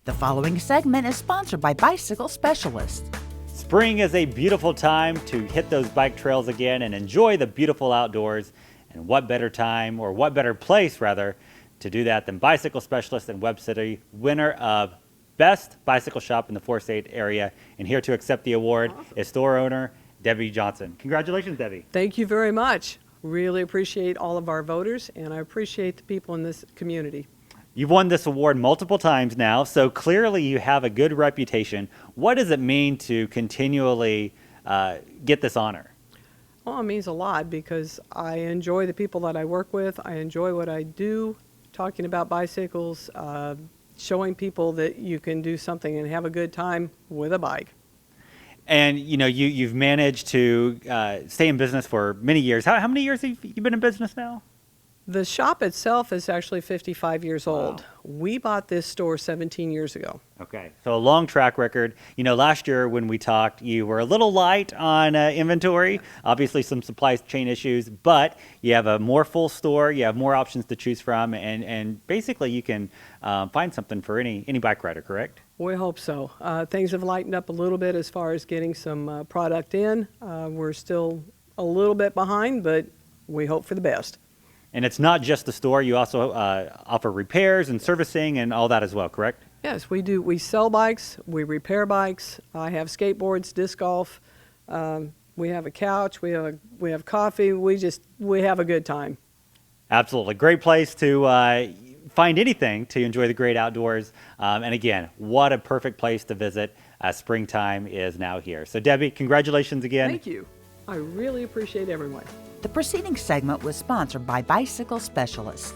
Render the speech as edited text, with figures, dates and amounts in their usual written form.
The following segment is sponsored by Bicycle Specialist. Spring is a beautiful time to hit those bike trails again and enjoy the beautiful outdoors. And what better time, or what better place rather, to do that than Bicycle Specialist in Webb City, winner of Best Bicycle Shop in the 4-state area. And here to accept the award is store owner Debbie Johnson. Congratulations, Debbie. Thank you very much. Really appreciate all of our voters, and I appreciate the people in this community. You've won this award multiple times now, so clearly you have a good reputation. What does it mean to continually get this honor? Well, it means a lot because I enjoy the people that I work with. I enjoy what I do, talking about bicycles, showing people that you can do something and have a good time with a bike. And you know, you've managed to stay in business for many years. How many years have you been in business now? The shop itself is actually 55 years old. We bought this store 17 years ago. Okay, so a long track record. You know, last year when we talked, you were a little light on inventory. Obviously, some supply chain issues, but you have a more full store. You have more options to choose from, and basically you can find something for any bike rider, correct? We hope so. Things have lightened up a little bit as far as getting some product in. We're still a little bit behind, but we hope for the best. And it's not just the store. You also offer repairs and servicing and all that as well, correct? Yes, we do. We sell bikes. We repair bikes. I have skateboards, disc golf. We have a couch. We have coffee. We have a good time. Absolutely. Great place to find anything to enjoy the great outdoors. And again, what a perfect place to visit. Springtime is now here. So Debbie, congratulations again. Thank you. I really appreciate everyone. The preceding segment was sponsored by Bicycle Specialist.